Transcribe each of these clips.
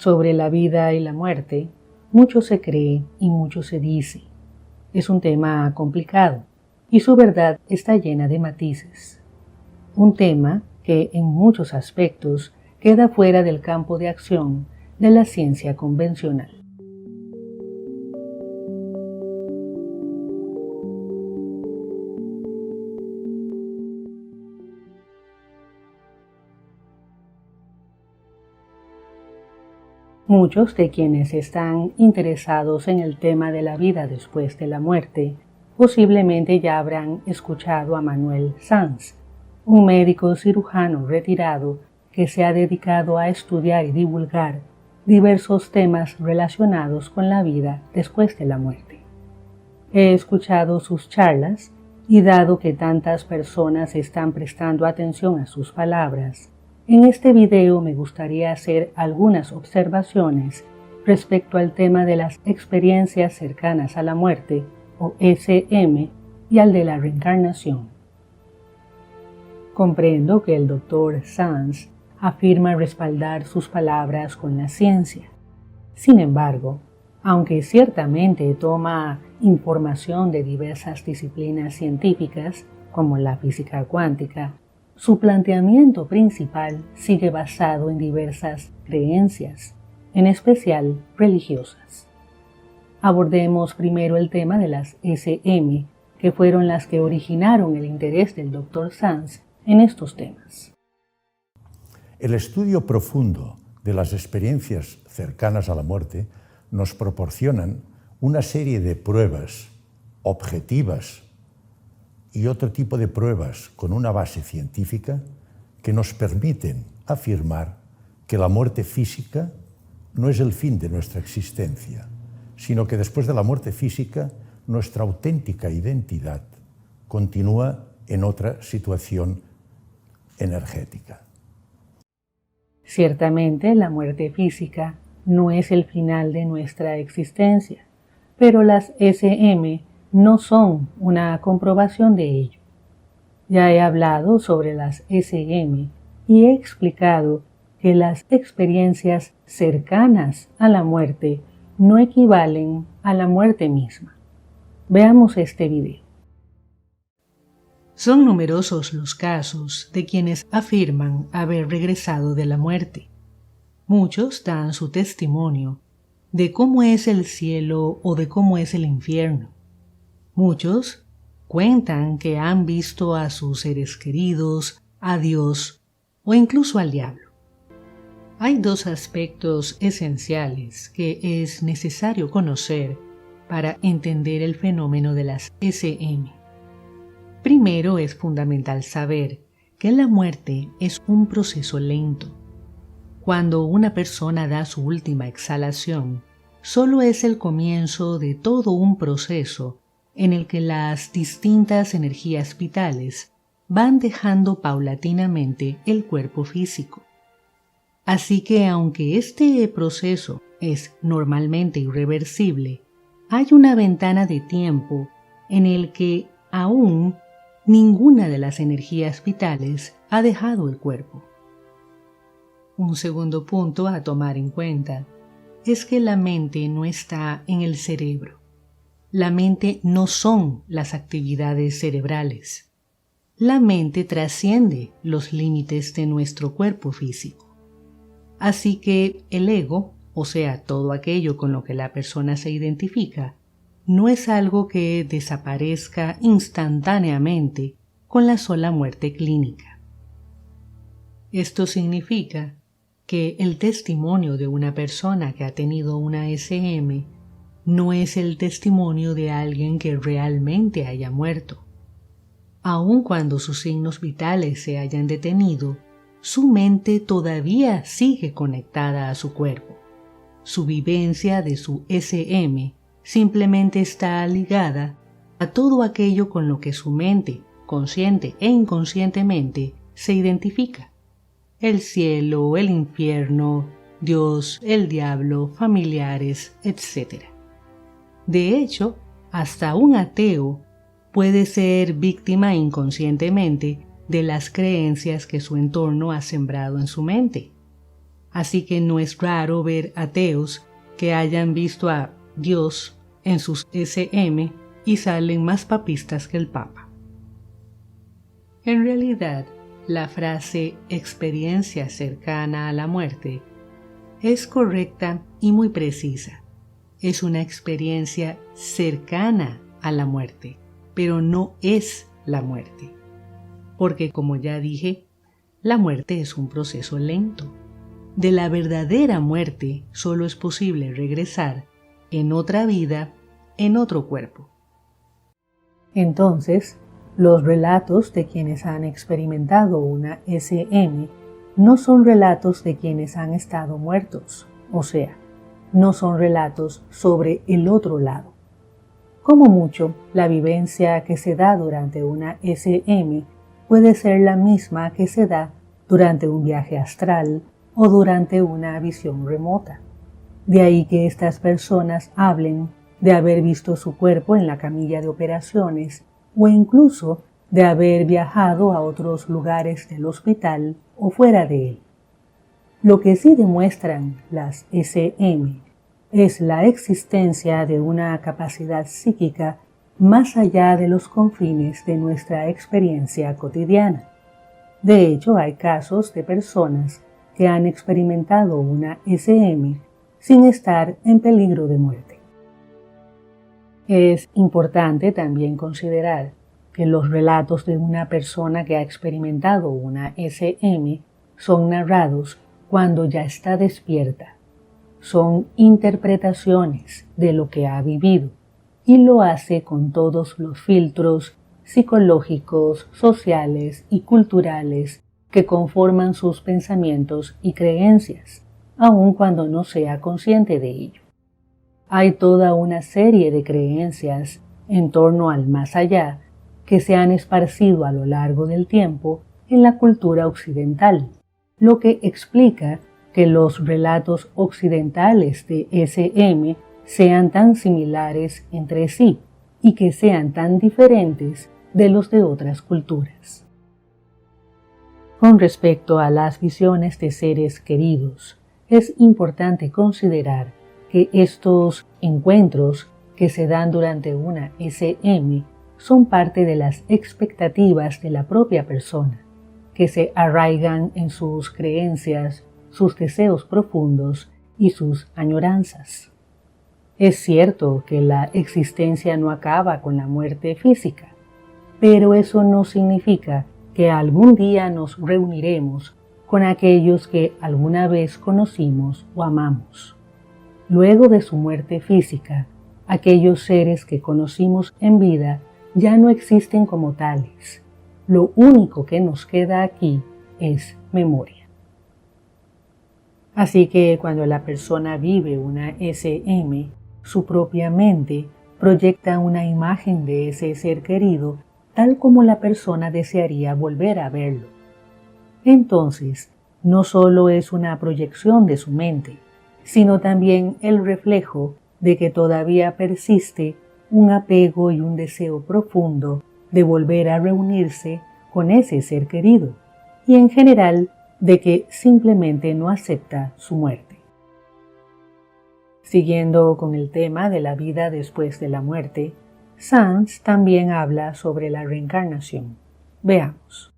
Sobre la vida y la muerte, mucho se cree y mucho se dice. Es un tema complicado y su verdad está llena de matices. Un tema que en muchos aspectos queda fuera del campo de acción de la ciencia convencional. Muchos de quienes están interesados en el tema de la vida después de la muerte posiblemente ya habrán escuchado a Manuel Sanz, un médico cirujano retirado que se ha dedicado a estudiar y divulgar diversos temas relacionados con la vida después de la muerte. He escuchado sus charlas y dado que tantas personas están prestando atención a sus palabras, en este video me gustaría hacer algunas observaciones respecto al tema de las experiencias cercanas a la muerte, o SM, y al de la reencarnación. Comprendo que el Dr. Sanz afirma respaldar sus palabras con la ciencia. Sin embargo, aunque ciertamente toma información de diversas disciplinas científicas, como la física cuántica, su planteamiento principal sigue basado en diversas creencias, en especial religiosas. Abordemos primero el tema de las SM, que fueron las que originaron el interés del Dr. Sanz en estos temas. El estudio profundo de las experiencias cercanas a la muerte nos proporcionan una serie de pruebas objetivas y otro tipo de pruebas con una base científica que nos permiten afirmar que la muerte física no es el fin de nuestra existencia, sino que después de la muerte física nuestra auténtica identidad continúa en otra situación energética. Ciertamente la muerte física no es el final de nuestra existencia, pero las SM no son una comprobación de ello. Ya he hablado sobre las SM y he explicado que las experiencias cercanas a la muerte no equivalen a la muerte misma. Veamos este video. Son numerosos los casos de quienes afirman haber regresado de la muerte. Muchos dan su testimonio de cómo es el cielo o de cómo es el infierno. Muchos cuentan que han visto a sus seres queridos, a Dios o incluso al diablo. Hay dos aspectos esenciales que es necesario conocer para entender el fenómeno de las SM. Primero, es fundamental saber que la muerte es un proceso lento. Cuando una persona da su última exhalación, solo es el comienzo de todo un proceso en el que las distintas energías vitales van dejando paulatinamente el cuerpo físico. Así que aunque este proceso es normalmente irreversible, hay una ventana de tiempo en el que aún ninguna de las energías vitales ha dejado el cuerpo. Un segundo punto a tomar en cuenta es que la mente no está en el cerebro. La mente no son las actividades cerebrales. La mente trasciende los límites de nuestro cuerpo físico. Así que el ego, o sea, todo aquello con lo que la persona se identifica, no es algo que desaparezca instantáneamente con la sola muerte clínica. Esto significa que el testimonio de una persona que ha tenido una SM no es el testimonio de alguien que realmente haya muerto. Aun cuando sus signos vitales se hayan detenido, su mente todavía sigue conectada a su cuerpo. Su vivencia de su SM simplemente está ligada a todo aquello con lo que su mente, consciente e inconscientemente, se identifica. El cielo, el infierno, Dios, el diablo, familiares, etc. De hecho, hasta un ateo puede ser víctima inconscientemente de las creencias que su entorno ha sembrado en su mente. Así que no es raro ver ateos que hayan visto a Dios en sus SM y salen más papistas que el Papa. En realidad, la frase experiencia cercana a la muerte es correcta y muy precisa. Es una experiencia cercana a la muerte, pero no es la muerte. Porque, como ya dije, la muerte es un proceso lento. De la verdadera muerte solo es posible regresar en otra vida, en otro cuerpo. Entonces, los relatos de quienes han experimentado una SM no son relatos de quienes han estado muertos, o sea, no son relatos sobre el otro lado. Como mucho, la vivencia que se da durante una SM puede ser la misma que se da durante un viaje astral o durante una visión remota. De ahí que estas personas hablen de haber visto su cuerpo en la camilla de operaciones o incluso de haber viajado a otros lugares del hospital o fuera de él. Lo que sí demuestran las SM es la existencia de una capacidad psíquica más allá de los confines de nuestra experiencia cotidiana. De hecho, hay casos de personas que han experimentado una SM sin estar en peligro de muerte. Es importante también considerar que los relatos de una persona que ha experimentado una SM son narrados cuando ya está despierta. Son interpretaciones de lo que ha vivido y lo hace con todos los filtros psicológicos, sociales y culturales que conforman sus pensamientos y creencias, aun cuando no sea consciente de ello. Hay toda una serie de creencias en torno al más allá que se han esparcido a lo largo del tiempo en la cultura occidental, lo que explica que los relatos occidentales de SM sean tan similares entre sí y que sean tan diferentes de los de otras culturas. Con respecto a las visiones de seres queridos, es importante considerar que estos encuentros que se dan durante una SM son parte de las expectativas de la propia persona, que se arraigan en sus creencias, sus deseos profundos y sus añoranzas. Es cierto que la existencia no acaba con la muerte física, pero eso no significa que algún día nos reuniremos con aquellos que alguna vez conocimos o amamos. Luego de su muerte física, aquellos seres que conocimos en vida ya no existen como tales. Lo único que nos queda aquí es memoria. Así que cuando la persona vive una SM, su propia mente proyecta una imagen de ese ser querido tal como la persona desearía volver a verlo. Entonces, no solo es una proyección de su mente, sino también el reflejo de que todavía persiste un apego y un deseo profundo de volver a reunirse con ese ser querido, y en general de que simplemente no acepta su muerte. Siguiendo con el tema de la vida después de la muerte, Sams también habla sobre la reencarnación. Veamos.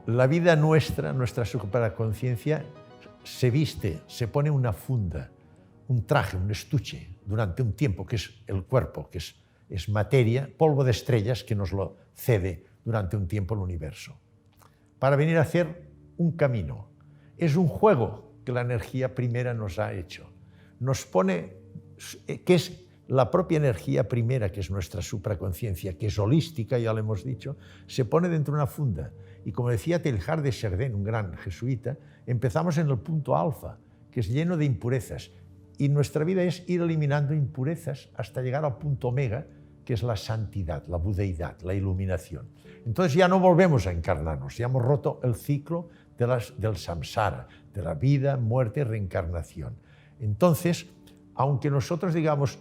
La vida nuestra supraconciencia, se viste, se pone una funda, un traje, un estuche, durante un tiempo, que es el cuerpo, que es materia, polvo de estrellas que nos lo cede durante un tiempo el universo, para venir a hacer un camino. Es un juego que la energía primera nos ha hecho. Nos pone, que es la propia energía primera, que es nuestra supraconciencia, que es holística, ya lo hemos dicho, se pone dentro de una funda. Y como decía Teilhard de Chardin, un gran jesuita, empezamos en el punto alfa, que es lleno de impurezas. Y nuestra vida es ir eliminando impurezas hasta llegar al punto omega, que es la santidad, la budeidad, la iluminación. Entonces ya no volvemos a encarnarnos, ya hemos roto el ciclo del samsara, de la vida, muerte, reencarnación. Entonces, aunque nosotros digamos,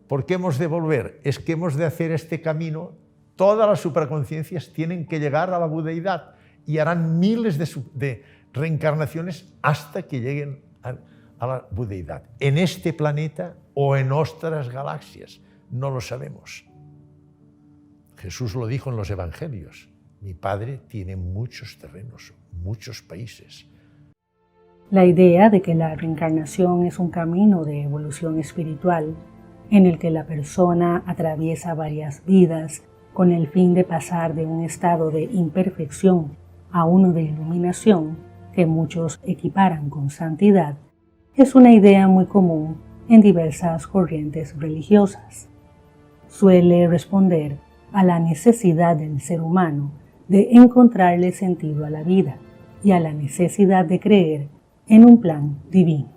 ¿por qué hemos de volver? Es que hemos de hacer este camino. Todas las supraconciencias tienen que llegar a la budeidad y harán miles de reencarnaciones hasta que lleguen a la budeidad, en este planeta o en otras galaxias, no lo sabemos. Jesús lo dijo en los Evangelios, mi Padre tiene muchos terrenos, muchos países. La idea de que la reencarnación es un camino de evolución espiritual en el que la persona atraviesa varias vidas con el fin de pasar de un estado de imperfección a uno de iluminación, que muchos equiparan con santidad, es una idea muy común en diversas corrientes religiosas. Suele responder a la necesidad del ser humano de encontrarle sentido a la vida y a la necesidad de creer en un plan divino.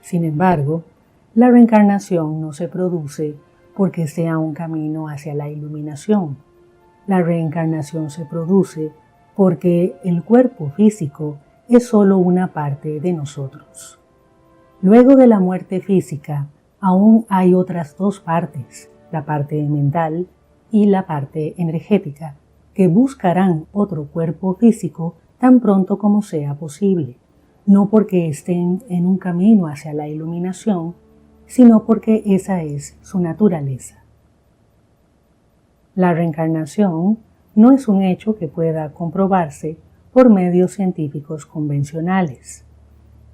Sin embargo, la reencarnación no se produce porque sea un camino hacia la iluminación. La reencarnación se produce porque el cuerpo físico es solo una parte de nosotros. Luego de la muerte física, aún hay otras dos partes, la parte mental y la parte energética, que buscarán otro cuerpo físico tan pronto como sea posible, no porque estén en un camino hacia la iluminación, sino porque esa es su naturaleza. La reencarnación no es un hecho que pueda comprobarse por medios científicos convencionales.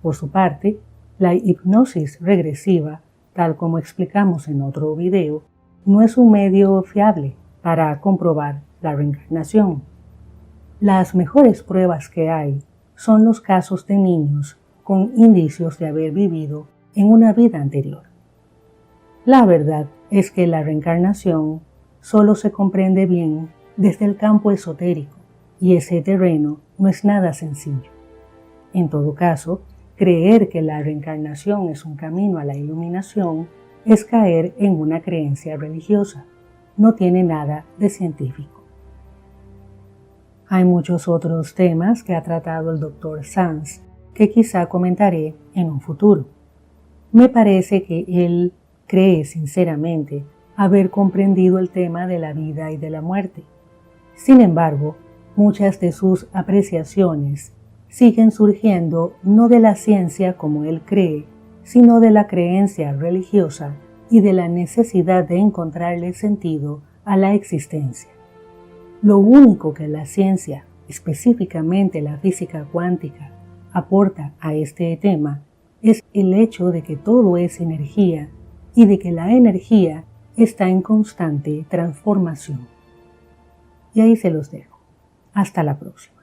Por su parte, la hipnosis regresiva, tal como explicamos en otro video, no es un medio fiable para comprobar la reencarnación. Las mejores pruebas que hay son los casos de niños con indicios de haber vivido en una vida anterior. La verdad es que la reencarnación solo se comprende bien desde el campo esotérico, y ese terreno no es nada sencillo. En todo caso, creer que la reencarnación es un camino a la iluminación es caer en una creencia religiosa. No tiene nada de científico. Hay muchos otros temas que ha tratado el Dr. Sanz que quizá comentaré en un futuro. Me parece que él cree sinceramente haber comprendido el tema de la vida y de la muerte. Sin embargo, muchas de sus apreciaciones siguen surgiendo no de la ciencia como él cree, sino de la creencia religiosa y de la necesidad de encontrarle sentido a la existencia. Lo único que la ciencia, específicamente la física cuántica, aporta a este tema es el hecho de que todo es energía y de que la energía está en constante transformación. Y ahí se los dejo. Hasta la próxima.